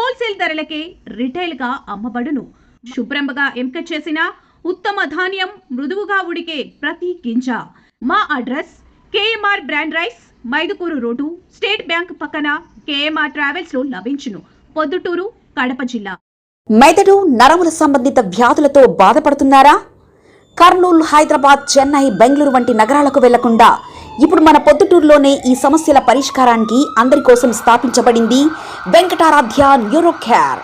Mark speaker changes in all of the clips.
Speaker 1: Wholesale ధరలకే retail గా అమ్మబడును. శుభ్రంగా ఎంపిక చేసిన ఉత్తమ ధాన్యం మృదువుగా ఉడికే ప్రతి గింజ. మా address KMR brand rice, Mydukur road, state bank పక్కన, కేఎంఆర్ ట్రావెల్స్ లో లభించును. పొద్దుటూరు, కడప జిల్లా.
Speaker 2: మెదడు నరముల సంబంధిత వ్యాధులతో బాధపడుతున్నారా? కర్నూలు, హైదరాబాద్, చెన్నై, బెంగళూరు వంటి నగరాలకు వెళ్లకుండా ఇప్పుడు మన పొద్దుటూరులోనే ఈ సమస్యల పరిష్కారానికి అందరి కోసం స్థాపించబడింది వెంకటారాధ్య న్యూరో కేర్.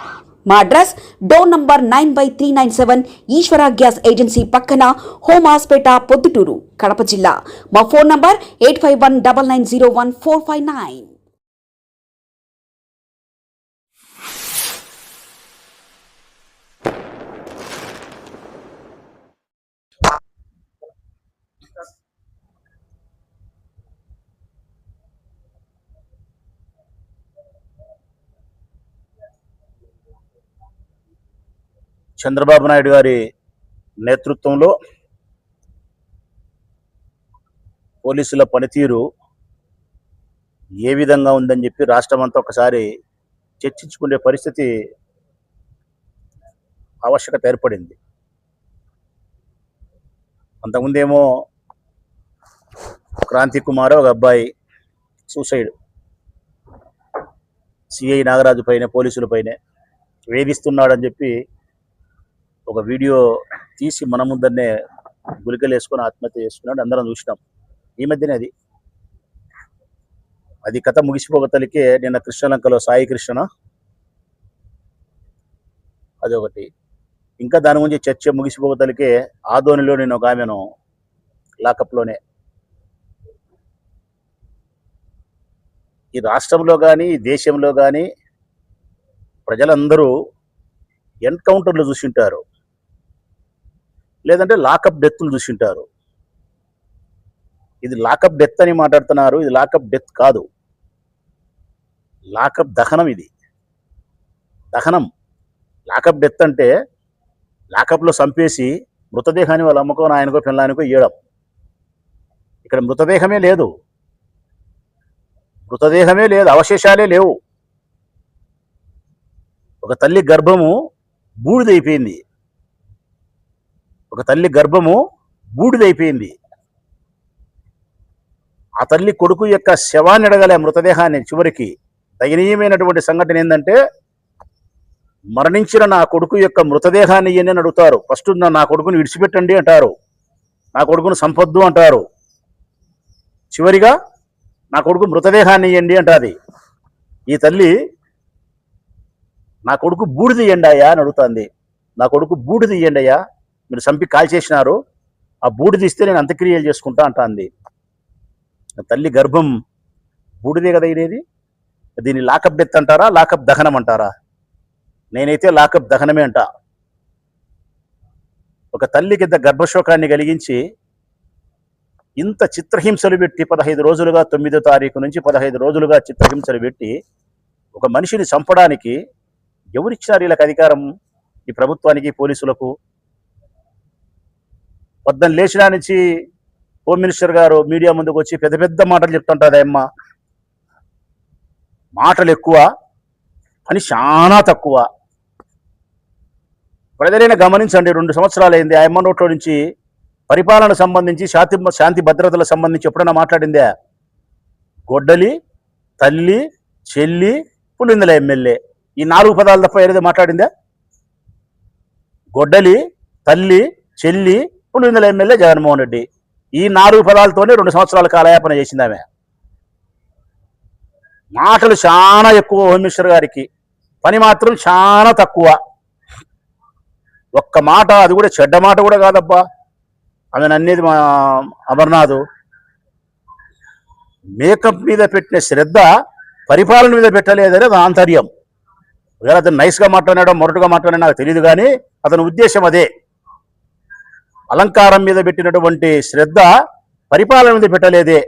Speaker 2: మా అడ్రస్ డోర్ నంబర్ 9/397 ఈశ్వర గ్యాస్ ఏజెన్సీ పక్కన, హోమాస్పేట, పొద్దుటూరు, కడప జిల్లా. మా ఫోన్ నంబర్ 8519901459.
Speaker 3: చంద్రబాబు నాయుడు గారి నేతృత్వంలో పోలీసుల పనితీరు ఏ విధంగా ఉందని చెప్పి రాష్ట్రం అంతా ఒకసారి చర్చించుకునే పరిస్థితి ఆవశ్యకత ఏర్పడింది. అంతకుముందేమో క్రాంతి కుమార్ ఒక అబ్బాయి సూసైడ్, సిఐ నాగరాజు పైన, పోలీసుల పైన వేధిస్తున్నాడని చెప్పి ఒక వీడియో తీసి మన ముందరనే గులికలు వేసుకొని ఆత్మహత్య చేసుకున్నాడు, అందరం చూసినాం. ఈ మధ్యనే అది కథ ముగిసిపోగతలికే నిన్న కృష్ణలంకలో సాయి కృష్ణ అదొకటి. ఇంకా దాని గురించి చర్చ ముగిసిపోగతలికే ఆదోనిలో నేను ఒక ఆమెను లాకప్లోనే. ఈ రాష్ట్రంలో కానీ ఈ దేశంలో కానీ ప్రజలందరూ ఎన్కౌంటర్లు చూసింటారు, లేదంటే లాకప్ డెత్లు చూసింటారు. ఇది లాకప్ డెత్ అని మాట్లాడుతున్నారు, ఇది లాకప్ డెత్ కాదు, లాకప్ దహనం. ఇది దహనం. లాకప్ డెత్ అంటే లాకప్లో చంపేసి మృతదేహాన్ని వాళ్ళ అమ్మకో, నాయనకో, పిల్లానికో ఇయ్యడం. ఇక్కడ మృతదేహమే లేదు, అవశేషాలే లేవు. ఒక తల్లి గర్భము బూడిదైపోయింది, ఆ తల్లి కొడుకు యొక్క శవాన్ని అడగలే, మృతదేహాన్ని. చివరికి దయనీయమైనటువంటి సంఘటన ఏంటంటే, మరణించిన నా కొడుకు యొక్క మృతదేహాన్ని ఇయ్యని అని అడుగుతారు. ఫస్ట్ నా కొడుకుని విడిచిపెట్టండి అంటారు, నా కొడుకును సంపొద్దు అంటారు, చివరిగా నా కొడుకు మృతదేహాన్ని ఇయ్యండి అంటాది. ఈ తల్లి నా కొడుకు బూడిద ఇయ్యండి అయ్యా అని అడుగుతుంది. నా కొడుకు బూడిద ఇయ్యండి అయ్యా, మీరు చంపి కాల్చేసినారు, ఆ బూడిద ఇస్తే నేను అంత్యక్రియలు చేసుకుంటా అంటుంది. తల్లి గర్భం బూడిదే కదా ఇదేది. దీన్ని లాకప్ డెత్ అంటారా, లాకప్ దహనం అంటారా? నేనైతే లాకప్ దహనమే అంట. ఒక తల్లికి ఇంత గర్భశోకాన్ని కలిగించి ఇంత చిత్రహింసలు పెట్టి 15 రోజులుగా, 9వ తారీఖు నుంచి 15 రోజులుగా చిత్రహింసలు పెట్టి ఒక మనిషిని చంపడానికి ఎవరిచ్చారు వీళ్ళకి అధికారం? ఈ ప్రభుత్వానికి, పోలీసులకు. పొద్దున్న లేచినా నుంచి హోమ్ మినిస్టర్ గారు మీడియా ముందుకు వచ్చి పెద్ద పెద్ద మాటలు చెప్తుంటుంది. అమ్మ మాటలు ఎక్కువ, పని చాలా తక్కువ. ప్రజలైనా గమనించండి, 2 సంవత్సరాలైంది ఆ అమ్మ నోట్లో నుంచి పరిపాలన సంబంధించి, శాంతి భద్రతలకు సంబంధించి ఎప్పుడైనా మాట్లాడిందే? గొడ్డలి, తల్లి, చెల్లి, పులిందల ఎమ్మెల్యే, ఈ 4 పదాలు తప్ప ఏదైతే మాట్లాడిందా? గొడ్డలి, తల్లి, చెల్లి, పులిందల ఎమ్మెల్యే జగన్మోహన్ రెడ్డి. ఈ 4 పదాలతోనే 2 సంవత్సరాల కాలయాపన చేసింది ఆమె. మాటలు చాలా ఎక్కువ హోమ్ మినిస్టర్ గారికి, పని మాత్రం చాలా తక్కువ. ఒక్క మాట, అది కూడా చెడ్డ మాట కూడా కాదబ్బా ఆమె అనేది. మా అమర్నాథ్ మేకప్ మీద పెట్టిన శ్రద్ధ పరిపాలన మీద పెట్టలేదని అది ఆంతర్యం. ఒకవేళ అతను నైస్గా మాట్లాడాడో మొరటుగా మాట్లాడాడో నాకు తెలియదు, కానీ అతని ఉద్దేశం అదే. అలంకారం మీద పెట్టినటువంటి శ్రద్ధ పరిపాలన మీద పెట్టలేదే.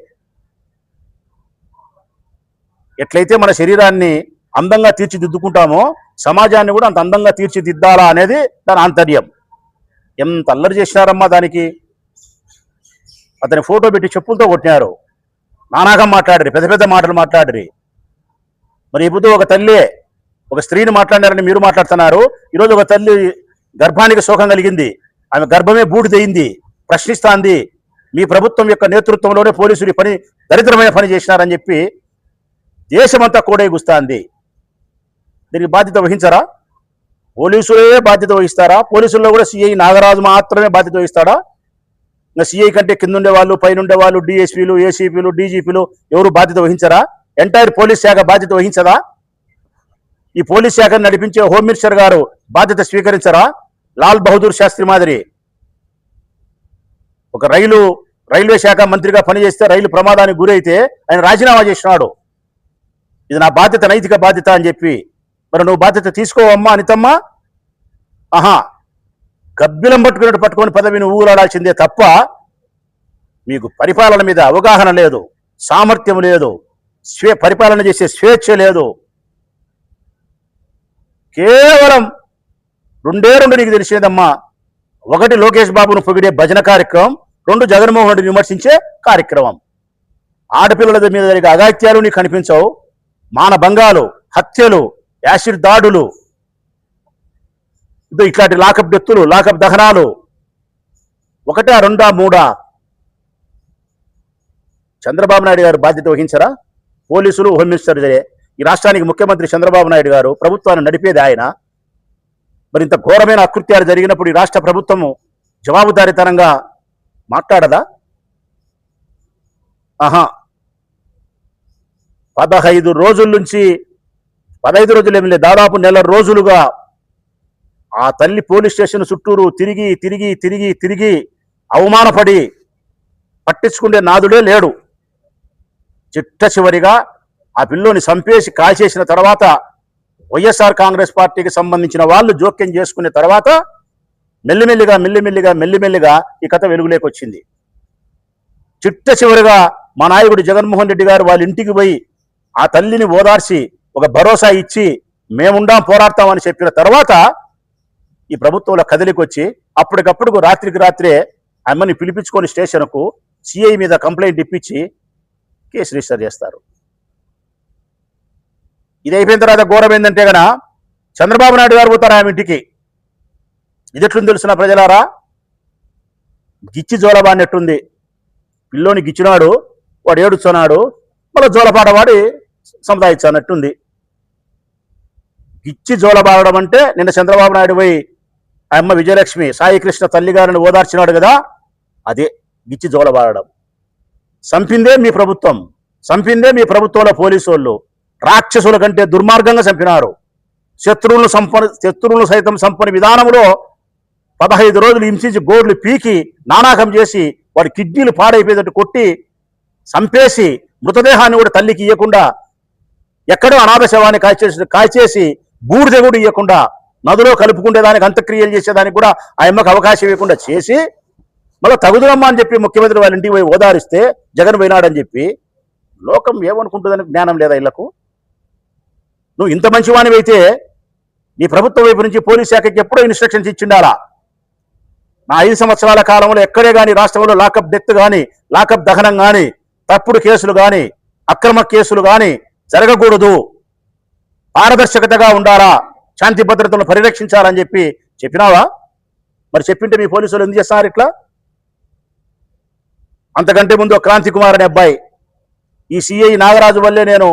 Speaker 3: ఎట్లయితే మన శరీరాన్ని అందంగా తీర్చిదిద్దుకుంటామో సమాజాన్ని కూడా అంత అందంగా తీర్చిదిద్దాలా అనేది దాని ఆంతర్యం. ఎంత అల్లరి చేసినారమ్మా దానికి. అతని ఫోటో పెట్టి చెప్పులతో కొట్టినారు, నానాగా మాట్లాడరు, పెద్ద పెద్ద మాటలు మాట్లాడరు. మరి ఇప్పుడు ఒక తల్లి ఒక స్త్రీని మాట్లాడారని మీరు మాట్లాడుతున్నారు. ఈరోజు ఒక తల్లి గర్భానికి శోకం కలిగింది, ఆమె గర్భమే బూడిదయింది, ప్రశ్నిస్తాంది. మీ ప్రభుత్వం యొక్క నేతృత్వంలోనే పోలీసులు పని దరిద్రమైన పని చేసినారని చెప్పి దేశమంతా కూడేగుస్తాంది. దీనికి బాధ్యత వహించరా? పోలీసులే బాధ్యత వహిస్తారా? పోలీసుల్లో కూడా సిఐ నాగరాజు మాత్రమే బాధ్యత వహిస్తాడా? ఇంకా సిఐ కంటే కింద ఉండేవాళ్ళు, పైన ఉండేవాళ్ళు, డిఎస్పీలు, ఏసీపీలు, డీజీపీలు ఎవరు బాధ్యత వహించరా? ఎంటైర్ పోలీస్ శాఖ బాధ్యత వహించదా? ఈ పోలీస్ శాఖను నడిపించే హోమ్ మినిస్టర్ గారు బాధ్యత స్వీకరించరా? లాల్ బహదూర్ శాస్త్రి మాదిరి ఒక రైల్వే శాఖ మంత్రిగా పనిచేస్తే రైలు ప్రమాదానికి గురైతే ఆయన రాజీనామా చేసినాడు. ఇది నా బాధ్యత, నైతిక బాధ్యత అని చెప్పి. మరి నువ్వు బాధ్యత తీసుకోవమ్మా అనితమ్మా? ఆహా, గబ్బిలం పట్టుకుని పదవిని ఊరాడాల్సిందే తప్ప మీకు పరిపాలన మీద అవగాహన లేదు, సామర్థ్యం లేదు, పరిపాలన చేసే స్వేచ్ఛ లేదు. కేవలం రెండు నీకు తెలిసేదమ్మా. ఒకటి లోకేష్ బాబును పొగిడే భజన కార్యక్రమం, రెండు జగన్మోహన్ రెడ్డిని విమర్శించే కార్యక్రమం. ఆడపిల్లల మీద జరిగే అగాత్యాలు నీకు కనిపించవు. మానభంగాలు, హత్యలు, యాసిడ్ దాడులు, ఇట్లాంటి లాకప్ డెత్తులు, లాకప్ దహనాలు ఒకటా రెండా మూడా? చంద్రబాబు నాయుడు గారు బాధ్యత వహించరా? పోలీసులు, హోమ్ మినిస్టర్ ఈ రాష్ట్రానికి ముఖ్యమంత్రి చంద్రబాబు నాయుడు గారు, ప్రభుత్వాన్ని నడిపేది ఆయన. మరి ఇంత ఘోరమైన అకృత్యాలు జరిగినప్పుడు ఈ రాష్ట్ర ప్రభుత్వము జవాబుదారీతనంగా మాట్లాడదా? ఆహా, 15 రోజుల నుంచి 15 రోజులు ఏమి లేదు, దాదాపు నెల రోజులుగా ఆ తల్లి పోలీస్ స్టేషన్ చుట్టూరు తిరిగి అవమానపడి పట్టించుకునే నాదుడే లేడు. చిట్ట చివరిగా ఆ పిల్లోని చంపేసి కాల్చేసిన తర్వాత వైఎస్ఆర్ కాంగ్రెస్ పార్టీకి సంబంధించిన వాళ్ళు జోక్యం చేసుకునే తర్వాత మెల్లిమెల్లిగా ఈ కథ వెలుగులోకి వచ్చింది. చిట్ట చివరిగా మా నాయకుడు జగన్మోహన్ రెడ్డి గారు వాళ్ళ ఇంటికి పోయి ఆ తల్లిని ఓదార్చి ఒక భరోసా ఇచ్చి మేముండాం, పోరాడతామని చెప్పిన తర్వాత ఈ ప్రభుత్వంలో కదిలికి వచ్చి అప్పటికప్పుడు రాత్రికి రాత్రే అమ్మని పిలిపించుకొని స్టేషన్కు సిఐ మీద కంప్లైంట్ ఇప్పించి కేసు రిజిస్టర్ చేస్తారు. ఇది అయిపోయిన తర్వాత ఘోరం ఏంటంటే గన చంద్రబాబు నాయుడు గారు పోతారు ఆమె ఇంటికి. ఇది ఎట్లుంది తెలుసిన ప్రజలారా? గిచ్చి జోలబాడినట్టుంది. పిల్లోని గిచ్చినాడు, వాడు ఏడుస్తున్నాడు, మళ్ళీ జోలపాట వాడి సంపాదించానట్టుంది. గిచ్చి జోలబాడడం అంటే నిన్న చంద్రబాబు నాయుడు పోయి ఆ అమ్మ విజయలక్ష్మి సాయికృష్ణ తల్లి గారిని ఓదార్చినాడు కదా, అదే గిచ్చి జోలబాడడం. చంపిందే మీ ప్రభుత్వం, చంపిందే మీ ప్రభుత్వంలో పోలీసు వాళ్ళు. రాక్షసుల కంటే దుర్మార్గంగా చంపినారు. శత్రువులను సైతం చంపని విధానంలో 15 రోజులు హింసించి గోర్లు పీకి నానాకం చేసి వాడి కిడ్నీలు పాడైపోయేటట్టు కొట్టి చంపేసి మృతదేహాన్ని కూడా తల్లికి ఇవ్వకుండా, ఎక్కడో అనాథ శవాన్ని కాల్చేసి బూడిద కూడా ఇవ్వకుండా, నదిలో కలుపుకుంటే దానికి అంత్యక్రియలు చేసేదానికి కూడా ఆ అమ్మకు అవకాశం ఇవ్వకుండా చేసి మళ్ళీ తగుదరమ్మా అని చెప్పి ముఖ్యమంత్రి వాళ్ళ ఇంటికి పోయి ఓదారిస్తే జగన్ పోయినాడని చెప్పి లోకం ఏమనుకుంటుందని జ్ఞానం లేదా ఇళ్లకు? నువ్వు ఇంత మంచివానివైతే నీ ప్రభుత్వం వైపు నుంచి పోలీస్ శాఖకి ఎప్పుడో ఇన్స్ట్రక్షన్స్ ఇచ్చిండాలా? నా 5 సంవత్సరాల కాలంలో ఎక్కడే కానీ రాష్ట్రంలో లాకప్ డెత్ కానీ, లాకప్ దహనం కానీ, తప్పుడు కేసులు కానీ, అక్రమ కేసులు కానీ జరగకూడదు, పారదర్శకతగా ఉండాలా, శాంతి భద్రతలను పరిరక్షించాలని చెప్పి చెప్పినావా? మరి చెప్పింటే మీ పోలీసులు ఎందుకు చేస్తున్నారు ఇట్లా? అంతకంటే ముందు క్రాంతి కుమార్ అనే అబ్బాయి, ఈ సిఐ నాగరాజు వల్లే నేను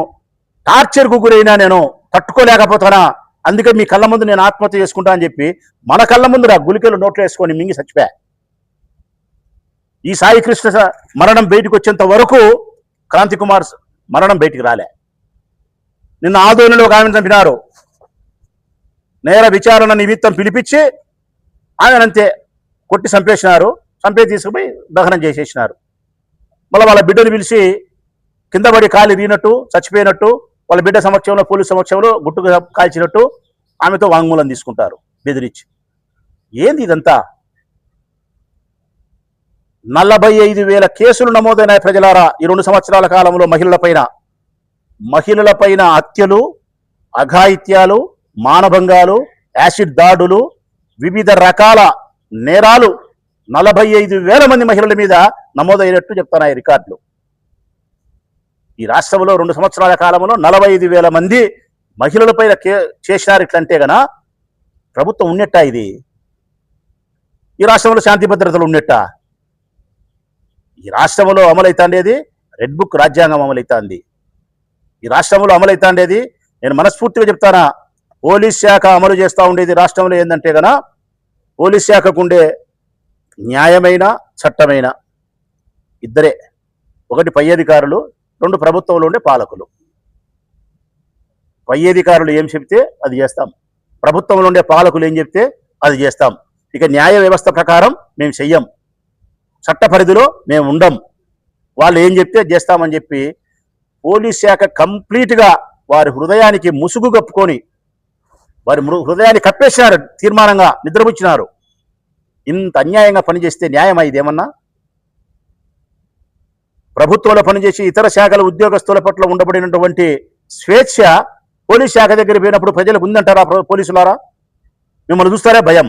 Speaker 3: టార్చర్కు గురైనా, నేను తట్టుకోలేకపోతానా, అందుకే మీ కళ్ళ ముందు నేను ఆత్మహత్య చేసుకుంటా అని చెప్పి మన కళ్ళ ముందు గులికలు నోట్లు వేసుకొని మింగి చచ్చిపోయా. ఈ సాయికృష్ణ మరణం బయటకు వచ్చేంత వరకు క్రాంతి కుమార్ మరణం బయటికి రాలే. నిన్న ఆదోనిలో ఒక ఆమెను చంపినారు. నేర విచారణ నిమిత్తం పిలిపించి ఆయనంతే కొట్టి చంపేసినారు. చంపే తీసుకుపోయి దహనం చేసేసినారు. మళ్ళీ వాళ్ళ బిడ్డను పిలిచి కింద పడి కాలి రీనట్టు, చచ్చిపోయినట్టు, వాళ్ళ బిడ్డ సమక్షంలో, పోలీసు సమక్షంలో గుట్టుగా కాల్చినట్టు ఆమెతో వాంగ్మూలం తీసుకుంటారు బెదిరించి. ఏంది ఇదంతా? 45,000 కేసులు నమోదైన ప్రజలారా ఈ 2 సంవత్సరాల కాలంలో మహిళలపైన హత్యలు, అఘాయిత్యాలు, మానభంగాలు, యాసిడ్ దాడులు, వివిధ రకాల నేరాలు 45,000 మంది మహిళల మీద నమోదైనట్టు చెప్తున్నాయి రికార్డులు. ఈ రాష్ట్రంలో 2 సంవత్సరాల కాలంలో 45,000 మంది మహిళలపై చేసినారు ఇట్లంటే గన ప్రభుత్వం ఉన్నట్టా? ఇది ఈ రాష్ట్రంలో శాంతి భద్రతలు ఉన్నట్టా? ఈ రాష్ట్రంలో అమలైతాండేది రెడ్ బుక్ రాజ్యాంగం అమలైతాంది. ఈ రాష్ట్రంలో అమలైతాండేది, నేను మనస్ఫూర్తిగా చెప్తానా, పోలీస్ శాఖ అమలు చేస్తూ ఉండేది రాష్ట్రంలో ఏంటంటే గన పోలీస్ శాఖకు ఉండే న్యాయమైన చట్టమైన ఇద్దరే, ఒకటి పై అధికారులు, రెండు ప్రభుత్వంలో ఉండే పాలకులు. పై అధికారులు ఏం చెప్తే అది చేస్తాం, ప్రభుత్వంలో ఉండే పాలకులు ఏం చెప్తే అది చేస్తాం. ఇక న్యాయ వ్యవస్థ ప్రకారం మేము చెయ్యం, చట్ట పరిధిలో మేము ఉండం, వాళ్ళు ఏం చెప్తే చేస్తామని చెప్పి పోలీస్ శాఖ కంప్లీట్గా వారి హృదయానికి ముసుగు కప్పుకొని వారి హృదయాన్ని కప్పేసినారు, తీర్మానంగా నిద్రపుచ్చినారు. ఇంత అన్యాయంగా పనిచేస్తే న్యాయమా ఇదేమన్నా? ప్రభుత్వంలో పనిచేసి ఇతర శాఖల ఉద్యోగస్తుల పట్ల ఉండబడినటువంటి స్వేచ్ఛ పోలీస్ శాఖ దగ్గర పోయినప్పుడు ప్రజలకు ఉందంటారా? పోలీసులారా, మిమ్మల్ని చూస్తారే భయం,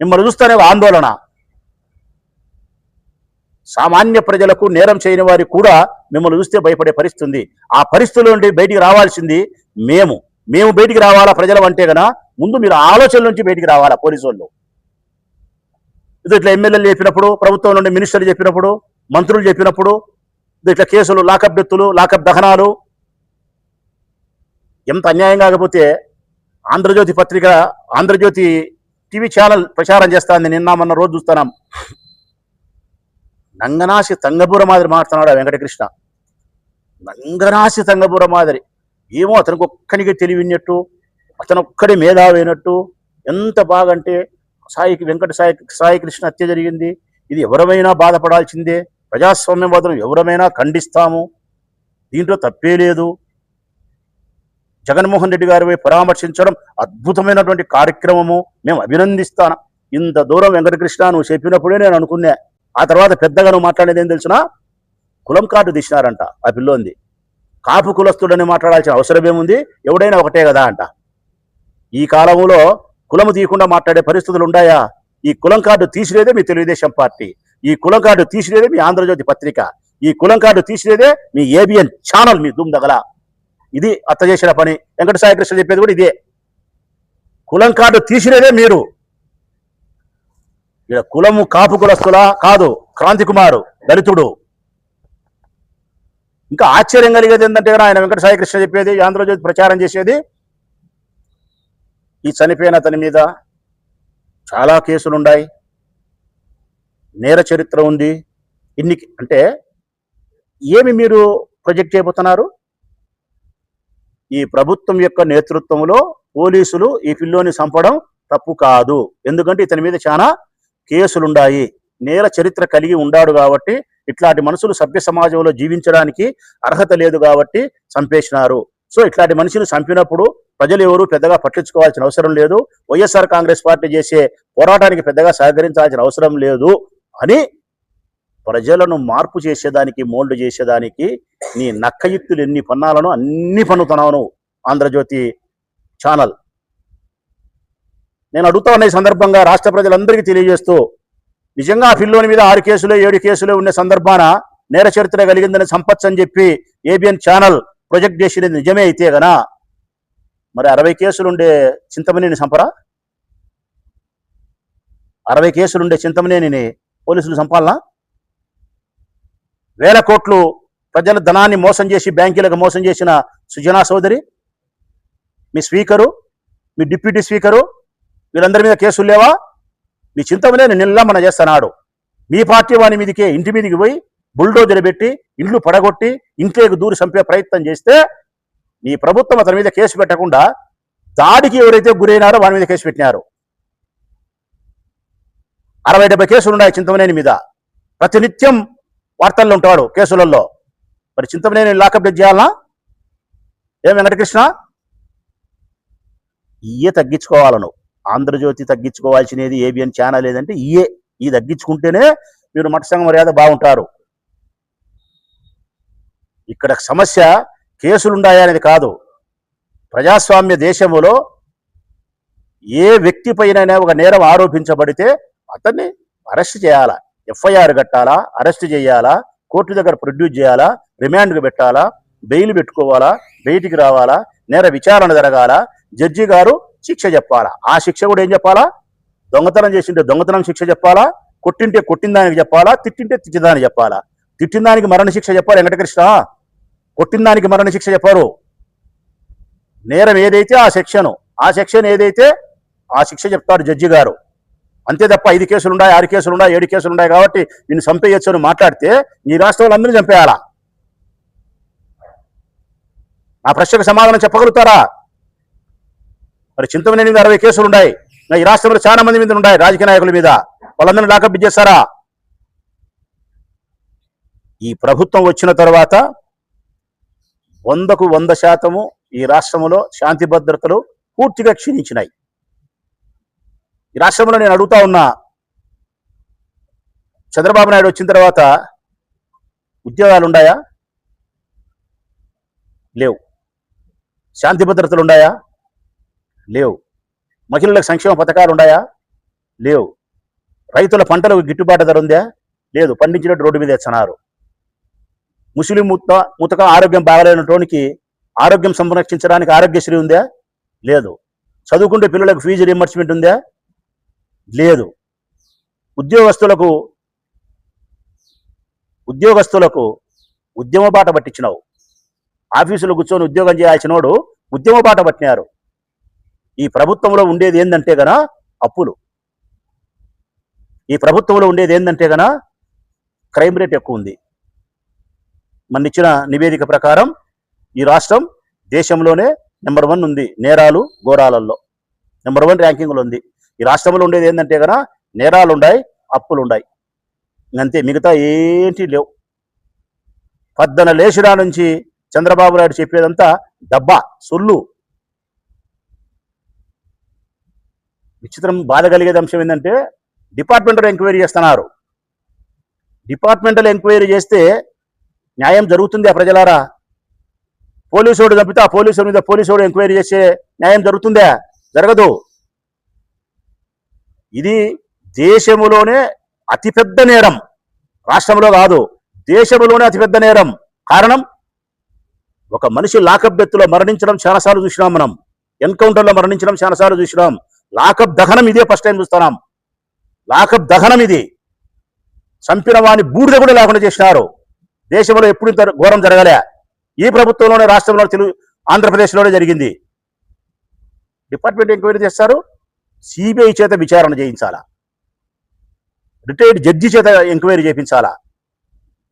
Speaker 3: మిమ్మల్ని చూస్తారే ఆందోళన. సామాన్య ప్రజలకు, నేరం చేయని వారికి కూడా మిమ్మల్ని చూస్తే భయపడే పరిస్థితి ఉంది. ఆ పరిస్థితుల నుండి బయటికి రావాల్సింది మేము బయటికి రావాలా ప్రజలు అంటే గన ముందు మీరు ఆలోచనల నుంచి బయటికి రావాలా. పోలీసు వాళ్ళు ఇట్లా ఎమ్మెల్యేలు చెప్పినప్పుడు, ప్రభుత్వం నుండి మినిస్టర్లు చెప్పినప్పుడు, మంత్రులు చెప్పినప్పుడు ఇట్లా కేసులు, లాకప్ డెత్తులు, లాకప్ దహనాలు ఎంత అన్యాయం కాకపోతే ఆంధ్రజ్యోతి పత్రిక, ఆంధ్రజ్యోతి టీవీ ఛానల్ ప్రచారం చేస్తాంది. నిన్న మొన్న రోజు చూస్తున్నాం. నంగనాసి తంగబూర మాదిరి మాట్లాడుతున్నాడు వెంకటకృష్ణ. నంగనాసి తంగబూర మాదిరి ఏమో అతనికి ఒక్కనికి తెలివినట్టు, అతను ఒక్కడే మేధావైనట్టు. ఎంత బాగంటే సాయి కృష్ణ హత్య జరిగింది, ఇది ఎవరమైనా బాధపడాల్సిందే, ప్రజాస్వామ్యవాదం ఎవరమైనా ఖండిస్తాము, దీంట్లో తప్పే లేదు. జగన్మోహన్ రెడ్డి గారిపై పరామర్శించడం అద్భుతమైనటువంటి కార్యక్రమము, మేము అభినందిస్తాను. ఇంత దూరం వెంకటకృష్ణ నువ్వు చెప్పినప్పుడే నేను అనుకున్నా. ఆ తర్వాత పెద్దగా నువ్వు మాట్లాడేది ఏం తెలిసినా, కులం కార్డు తీసినారంట ఆ పిల్లోంది. కాపు కులస్తుడని మాట్లాడాల్సిన అవసరం ఏముంది? ఎవడైనా ఒకటే కదా అంట. ఈ కాలంలో కులము తీయకుండా మాట్లాడే పరిస్థితులు ఉన్నాయా? ఈ కులం కార్డు తీసిలేదే మీ తెలుగుదేశం పార్టీ, ఈ కులం కార్డు తీసిలేదే మీ ఆంధ్రజ్యోతి పత్రిక, ఈ కులం కార్డు తీసిలేదే మీ ఏబిఎన్ ఛానల్, మీ దుమ్దగల. ఇది అత్త చేసిన పని. వెంకట సాయి కృష్ణ చెప్పేది కూడా ఇదే. కులం కార్డు తీసిలేదే మీరు. ఇక్కడ కులము కాపు కులస్తులా కాదు, క్రాంతి కుమారు దళితుడు. ఇంకా ఆశ్చర్యం కలిగేది ఏంటంటే ఆయన వెంకట సాయి కృష్ణ చెప్పేది, ఆంధ్రజ్యోతి ప్రచారం చేసేది, ఈ చనిపోయిన అతని మీద చాలా కేసులున్నాయి, నేర చరిత్ర ఉంది. ఇన్ని అంటే ఏమి మీరు ప్రొజెక్ట్ చేయబోతున్నారు? ఈ ప్రభుత్వం యొక్క నేతృత్వంలో పోలీసులు ఈ పిల్లోని చంపడం తప్పు కాదు. ఎందుకంటే ఇతని మీద చాలా కేసులున్నాయి, నేర చరిత్ర కలిగి ఉండాడు కాబట్టి, ఇట్లాంటి మనుషులు సభ్య సమాజంలో జీవించడానికి అర్హత లేదు కాబట్టి చంపేసినారు. సో ఇట్లాంటి మనిషిని చంపినప్పుడు ప్రజలు ఎవరు పెద్దగా పట్టించుకోవాల్సిన అవసరం లేదు, వైఎస్ఆర్ కాంగ్రెస్ పార్టీ చేసే పోరాటానికి పెద్దగా సహకరించాల్సిన అవసరం లేదు అని ప్రజలను మార్పు చేసేదానికి, మోల్డ్ చేసేదానికి నీ నక్కయుక్తులు ఎన్ని పన్నాలను అన్ని పన్నుతున్నావు ఆంధ్రజ్యోతి ఛానల్. నేను అడుగుతా ఉన్న ఈ సందర్భంగా రాష్ట్ర ప్రజలందరికీ తెలియజేస్తూ, నిజంగా ఆ పిల్లోని మీద 6 కేసులు 7 కేసులు ఉన్న సందర్భాన నేర చరిత్ర కలిగిందని సంపత్స్ అని చెప్పి ఏబిఎన్ ఛానల్ ప్రొజెక్ట్ చేసినది నిజమే అయితే గనా, మరి 60 కేసులుండే చింతమనేని చంపరా? 60 కేసులుండే చింతమనేని పోలీసులు చంపాలనా? 1000 కోట్లు ప్రజల ధనాన్ని మోసం చేసి బ్యాంకులకు మోసం చేసిన సుజనా చౌదరి, మీ స్పీకరు, మీ డిప్యూటీ స్పీకరు, వీళ్ళందరి మీద కేసులు లేవా? మీ చింతమనేని నిలమన చేస్తున్నాడు. మీ పార్టీ వాని మీదకే ఇంటి మీదకి పోయి బుల్డోజర్ పెట్టి ఇండ్లు పడగొట్టి ఇంట్లోకి దూరి చంపే ప్రయత్నం చేస్తే మీ ప్రభుత్వం అతని మీద కేసు పెట్టకుండా దాడికి ఎవరైతే గురైనారో వాని మీద కేసు పెట్టినారు. 60-70 కేసులు ఉన్నాయి చింతమనేని మీద. ప్రతినిత్యం వార్తల్లో ఉంటాడు కేసులలో. మరి చింతమనేని లాకప్ డెత్ చేయాలనా? ఏం వెంకటకృష్ణ? ఇయే తగ్గించుకోవాలను. ఆంధ్రజ్యోతి తగ్గించుకోవాల్సినది ఏబిఎన్ ఛానల్ ఏదంటే ఈ తగ్గించుకుంటేనే మీరు మఠసంగ మర్యాద బాగుంటారు. ఇక్కడ సమస్య కేసులున్నాయా అనేది కాదు. ప్రజాస్వామ్య దేశంలో ఏ వ్యక్తి పైన ఒక నేరం ఆరోపించబడితే అతన్ని అరెస్ట్ చేయాలా, ఎఫ్ఐఆర్ కట్టాలా, అరెస్ట్ చేయాలా, కోర్టు దగ్గర ప్రొడ్యూస్ చేయాలా, రిమాండ్కి పెట్టాలా, బెయిల్ పెట్టుకోవాలా, బయటికి రావాలా, నేర విచారణ జరగాల, జడ్జి గారు శిక్ష చెప్పాలా. ఆ శిక్ష కూడా ఏం చెప్పాలా? దొంగతనం చేసింటే దొంగతనం శిక్ష చెప్పాలా, కొట్టింటే కొట్టిన దానికి చెప్పాలా, తిట్టింటే తిట్టిన దానికి చెప్పాలా. తిట్టిన దానికి మరణ శిక్ష చెప్పాలి వెంకటకృష్ణ, కొట్టిన దానికి మరణ శిక్ష చెప్పారు. నేరం ఏదైతే ఆ సెక్షన్ ఏదైతే ఆ శిక్ష చెప్తారు జడ్జి గారు. అంతే తప్ప 5 కేసులు ఉన్నాయి, 6 కేసులు ఉన్నాయి, 7 కేసులు ఉన్నాయి కాబట్టి నిన్ను చంపేయచ్చు అని మాట్లాడితే ఈ రాష్ట్రంలో అందరినీ చంపేయాలా? ఆ ప్రశ్నకు సమాధానం చెప్పగలుగుతారా? మరి చింతమనేని మీద 60 కేసులు ఉన్నాయి, ఈ రాష్ట్రంలో చాలా మంది మీద ఉన్నాయి, రాజకీయ నాయకుల మీద. వాళ్ళందరినీ లాకప్ చేస్తారా? ఈ ప్రభుత్వం వచ్చిన తర్వాత 100కు 100% ఈ రాష్ట్రంలో శాంతి భద్రతలు పూర్తిగా క్షీణించినాయి. ఈ రాష్ట్రంలో నేను అడుగుతా ఉన్నా, చంద్రబాబు నాయుడు వచ్చిన తర్వాత ఉద్యోగాలు ఉన్నాయా? లేవు. శాంతి భద్రతలు ఉన్నాయా? లేవు. మహిళలకు సంక్షేమ పథకాలు ఉన్నాయా? లేవు. రైతుల పంటలకు గిట్టుబాటు ధర ఉందా? లేదు. పండించినట్టు రోడ్డు మీద ఎచ్చన్నారు. ముస్లిం ముతకం ఆరోగ్యం బాగలేనటువంటి ఆరోగ్యం సంరక్షించడానికి ఆరోగ్యశ్రీ ఉందా? లేదు. చదువుకుంటే పిల్లలకు ఫీజు రీయింబర్స్మెంట్ ఉందా? లేదు. ఉద్యోగస్తులకు ఉద్యమ బాట పట్టించినావు. ఆఫీసులో కూర్చొని ఉద్యోగం చేయాల్సిన వాడు ఉద్యమ బాట పట్టినారు. ఈ ప్రభుత్వంలో ఉండేది ఏంటంటే గన అప్పులు. ఈ ప్రభుత్వంలో ఉండేది ఏంటంటే గన క్రైమ్ రేట్ ఎక్కువ ఉంది. మన ఇచ్చిన నివేదిక ప్రకారం ఈ రాష్ట్రం దేశంలోనే నెంబర్ 1 ఉంది, నేరాలు ఘోరాలలో నెంబర్ 1 ర్యాంకింగ్లో ఉంది. ఈ రాష్ట్రంలో ఉండేది ఏంటంటే కనుక నేరాలు ఉన్నాయి, అప్పులు ఉన్నాయి, అంతే. మిగతా ఏంటి లేవు. పద్దన లేచినా నుంచి చంద్రబాబు నాయుడు చెప్పేదంతా డబ్బా సొల్లు. విచిత్రం, బాధ కలిగేది అంశం ఏంటంటే డిపార్ట్మెంటల్ ఎంక్వైరీ చేస్తున్నారు. డిపార్ట్మెంటల్ ఎంక్వైరీ చేస్తే న్యాయం జరుగుతుంది ఆ ప్రజలారా? పోలీసుడు చంపితే ఆ పోలీసు మీద పోలీసుడు ఎంక్వైరీ చేసే న్యాయం జరుగుతుందా? జరగదు. ఇది దేశంలోనే అతిపెద్ద నేరం, రాష్ట్రంలో కాదు, దేశంలోనే అతిపెద్ద నేరం. కారణం, ఒక మనిషి లాకప్ డెత్తులో మరణించడం చాలాసార్లు చూసినాం, మనం ఎన్కౌంటర్లో మరణించడం చాలాసార్లు చూసినాం. లాకప్ దహనం ఇదే ఫస్ట్ టైం చూస్తున్నాం. లాకప్ దహనం ఇది. చంపిన వాడిని బూడిద కూడా లేకుండా చేసినారు. దేశంలో ఎప్పుడు ఇంత ఘోరం జరగలే. ఈ ప్రభుత్వంలోనే, రాష్ట్రంలో, ఆంధ్రప్రదేశ్లోనే జరిగింది. డిపార్ట్మెంట్ ఎంక్వైరీ చేస్తారు, సిబిఐ చేత విచారణ చేయించాలా, రిటైర్డ్ జడ్జి చేత ఎంక్వైరీ చేయించాలా.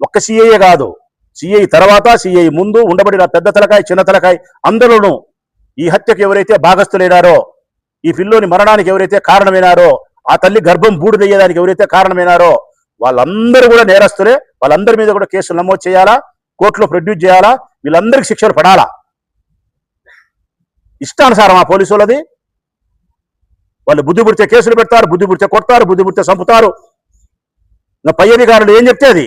Speaker 3: ఒక్క సిఐఏ కాదు, సిఐ తర్వాత, సిఐ ముందు ఉండబడిన పెద్ద తలకాయ, చిన్న తలకాయ అందరూను ఈ హత్యకు ఎవరైతే భాగస్థులైనారో, ఈ పిల్లోని మరణానికి ఎవరైతే కారణమైనారో, ఆ తల్లి గర్భం బూడిదయ్యేదానికి ఎవరైతే కారణమైనారో వాళ్ళందరూ కూడా నేరస్తులే. వాళ్ళందరి మీద కూడా కేసులు నమోదు చేయాలా, కోర్టులో ప్రొడ్యూస్ చేయాలా, వీళ్ళందరికీ శిక్షలు పడాలా. ఇష్టానుసారం ఆ పోలీసు వాళ్ళది. వాళ్ళు బుద్ధి పుడితే కేసులు పెడతారు, బుద్ధి పుడితే కొడతారు, బుద్ధి పుడితే చంపుతారు. ఇంకా పై అధికారులు ఏం చెప్తే అది,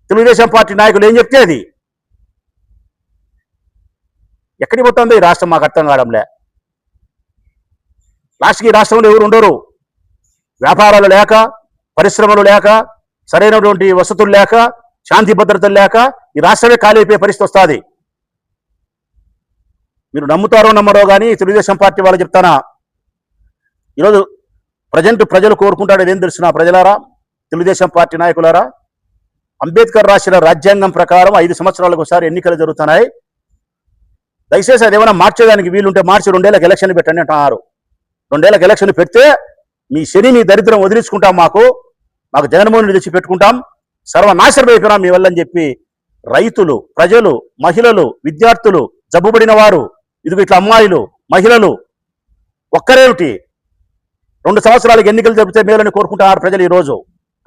Speaker 3: తెలుగుదేశం పార్టీ నాయకులు ఏం చెప్తే అది. ఎక్కడికి పోతుందో ఈ రాష్ట్రం మాకు అర్థం కావడంలే. లాస్ట్కి ఈ రాష్ట్రంలో ఎవరు ఉండరు. వ్యాపారాలు లేక, పరిశ్రమలు లేక, సరైనటువంటి వసతులు లేక, శాంతి భద్రతలు లేక ఈ రాష్ట్రమే ఖాళీ అయిపోయే పరిస్థితి వస్తుంది. మీరు నమ్ముతారో నమ్మరో కానీ తెలుగుదేశం పార్టీ వాళ్ళు చెప్తానా, ఈరోజు ప్రజలు కోరుకుంటాడు ఏం తెలుసునా ప్రజలారా, తెలుగుదేశం పార్టీ నాయకులారా, అంబేద్కర్ రాసిన రాజ్యాంగం ప్రకారం 5 సంవత్సరాలకు ఒకసారి ఎన్నికలు జరుగుతున్నాయి. దయచేసి అది ఏమైనా మార్చేదానికి వీలుంటే మార్చి 2 ఏళ్ళకి ఎలక్షన్లు పెట్టండి అంటున్నారు. 2 ఏళ్ళకి ఎలక్షన్లు పెడితే మీ శని, మీ దరిద్రం వదిలించుకుంటాం, మాకు జగన్మోహన్ రెడ్డి తెచ్చి పెట్టుకుంటాం, సర్వనాశనం అయిపోయినాం మీ వల్ల అని చెప్పి రైతులు, ప్రజలు, మహిళలు, విద్యార్థులు, జబ్బుబడిన వారు, ఇదిగో ఇట్లా అమ్మాయిలు, మహిళలు ఒక్కరేమిటి 2 సంవత్సరాలకు ఎన్నికలు జరిపితే మేలని కోరుకుంటున్నారు ప్రజలు ఈరోజు.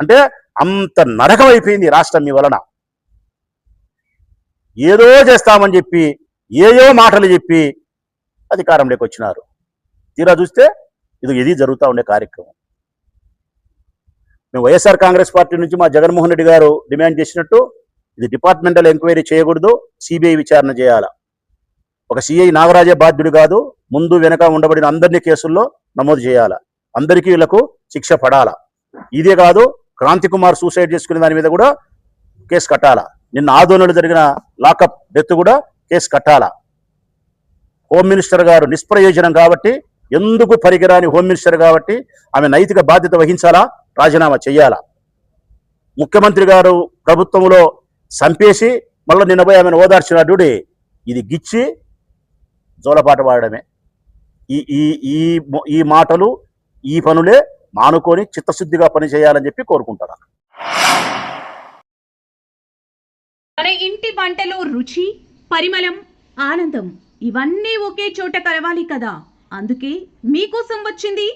Speaker 3: అంటే అంత నరకం అయిపోయింది రాష్ట్రం మీ వలన. ఏదో చేస్తామని చెప్పి, ఏయో మాటలు చెప్పి అధికారంలోకి వచ్చినారు. తీరా చూస్తే ఇది జరుగుతూ ఉండే కార్యక్రమం. మేము వైఎస్ఆర్ కాంగ్రెస్ పార్టీ నుంచి మా జగన్మోహన్ రెడ్డి గారు డిమాండ్ చేసినట్టు ఇది డిపార్ట్మెంటల్ ఎంక్వైరీ చేయకూడదు, సిబిఐ విచారణ చేయాలా. ఒక సిఐ నాగరాజే బాధ్యుడు కాదు, ముందు వెనక ఉండబడిన అందరినీ కేసుల్లో నమోదు చేయాలా, అందరికీ వీళ్ళకు శిక్ష పడాలా. ఇదే కాదు, క్రాంతి కుమార్ సూసైడ్ చేసుకునే దాని మీద కూడా కేసు కట్టాలా. నిన్న ఆదోళనలో జరిగిన లాకప్ డెత్ కూడా కేసు కట్టాలా. హోమ్ మినిస్టర్ గారు నిష్ప్రయోజనం కాబట్టి, ఎందుకు పరికరాని హోమ్ మినిస్టర్ కాబట్టి ఆమె నైతిక బాధ్యత వహించాలా, రాజీనామా చేయాలా. ముఖ్యమంత్రి గారు ప్రభుత్వంలో చంపేసి మళ్ళీ నిన్న పోయి ఆమెను ఓదార్చినటువంటి ఇది గిచ్చి జోలపాట వాడడమే. ఈ ఈ ఈ ఈ మాటలు ఈ పనులే మానుకొని చిత్తశుద్ధిగా పని చేయాలని చెప్పి కోరుకుంటారు.
Speaker 1: మన ఇంటి వంటలో రుచి, పరిమళం, ఆనందం ఇవన్నీ ఒకే చోట కలవాలి కదా. అందుకే మీకోసం వచ్చింది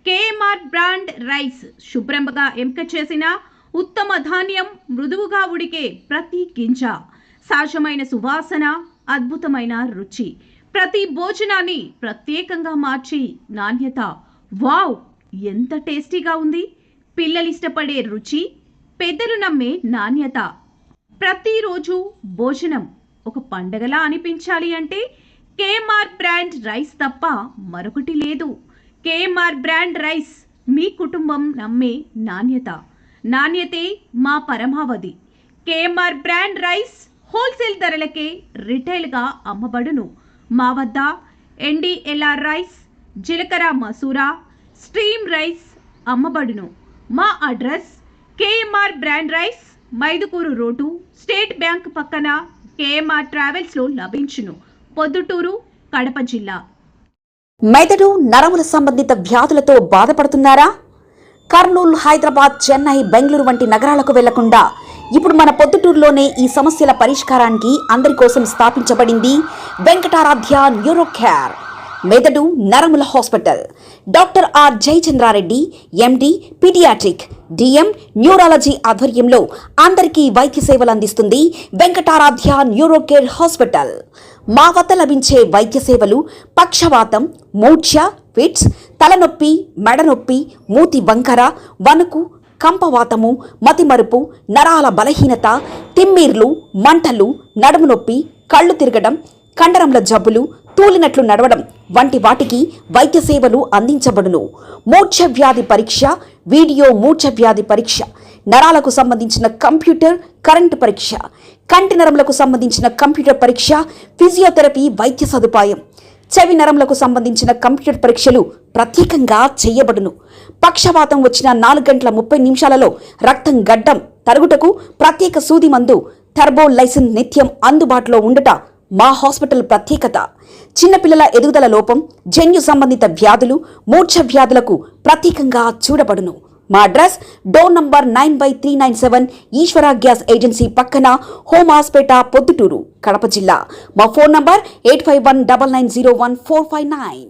Speaker 1: కేఎంఆర్ బ్రాండ్ రైస్. శుభ్రంగా ఎంపిక చేసిన ఉత్తమ ధాన్యం, మృదువుగా ఉడికే ప్రతి గింజ, సహజమైన సువాసన, అద్భుతమైన రుచి, ప్రతి భోజనాన్ని ప్రత్యేకంగా మార్చి నాణ్యత. వావ్, ఎంత టేస్టీగా ఉంది! పిల్లలు ఇష్టపడే రుచి, పెద్దలు నమ్మే నాణ్యత. ప్రతిరోజు భోజనం ఒక పండగలా అనిపించాలి అంటే కేఎంఆర్ బ్రాండ్ రైస్ తప్ప మరొకటి లేదు. కేఎంఆర్ బ్రాండ్ రైస్ మీ కుటుంబం నమ్మే నాణ్యత. నాణ్యతే మా పరమావధి. కేఎంఆర్ బ్రాండ్ రైస్ హోల్సేల్ ధరలకే రిటైల్గా అమ్మబడును. మా వద్ద ఎన్డీఎల్ఆర్ రైస్, జీలకర్ర మసూరా, స్ట్రీమ్ రైస్ అమ్మబడును. మా address KMR brand rice, Mydukur road, state bank పక్కన, కేఎంఆర్ ట్రావెల్స్లో లభించును. పొద్దుటూరు, కడప జిల్లా.
Speaker 2: మెదడు నరముల సంబంధిత వ్యాధులతో బాధపడుతున్నారా? కర్నూలు, హైదరాబాద్, చెన్నై, బెంగళూరు వంటి నగరాలకు వెళ్లకుండా ఇప్పుడు మన పొద్దుటూరులోనే ఈ సమస్యల పరిష్కారానికి అందరి కోసం స్థాపించబడింది వెంకటారాధ్య న్యూరో కేర్ మెదడు నరముల hospital. Doctor R Jayachandra Reddy, MD, pediatric, DM, neurology ఆధ్వర్యంలో అందరికీ వైద్య సేవలు అందిస్తుంది వెంకటారాధ్య న్యూరో కేర్ హాస్పిటల్. మా వద్ద లభించే వైద్య సేవలు పక్షవాతం, మూర్ఛ, ఫిట్స్, తలనొప్పి, మెడనొప్పి, మూతి వంకర, వణుకు, కంపవాతము, మతిమరుపు, నరాల బలహీనత, తిమ్మిర్లు, మంటలు, నడుము నొప్పి, కళ్ళు తిరగడం, కండరంల జబ్బులు, తూలినట్లు నడవడం వంటి వాటికి వైద్య సేవలు అందించబడును. మూర్ఛ వ్యాధి పరీక్ష, వీడియో మూర్ఛ వ్యాధి పరీక్ష, నరాలకు సంబంధించిన కంప్యూటర్ కరెంటు పరీక్ష, కంటి నరములకు సంబంధించిన కంప్యూటర్ పరీక్ష, ఫిజియోథెరపీ వైద్య సదుపాయం, చెవి నరములకు సంబంధించిన కంప్యూటర్ పరీక్షలు ప్రత్యేకంగా చేయబడును. పక్షవాతం వచ్చిన 4 గంటల 30 నిమిషాలలో రక్తం గడ్డం తరుగుటకు ప్రత్యేక సూది మందు థర్బోలైసిన్ నిత్యం అందుబాటులో ఉండట మా హాస్పిటల్ ప్రత్యేకత. చిన్నపిల్లల ఎదుగుదల లోపం, జన్యు సంబంధిత వ్యాధులు, మూర్ఛ వ్యాధులకు ప్రత్యేకంగా చూడబడును. మా అడ్రస్ డోర్ నంబర్ 9/397 ఈశ్వర గ్యాస్ ఏజెన్సీ పక్కన, హోమాస్పేట, పొద్దుటూరు, కడప జిల్లా. మా ఫోన్ నంబర్ 8519901459.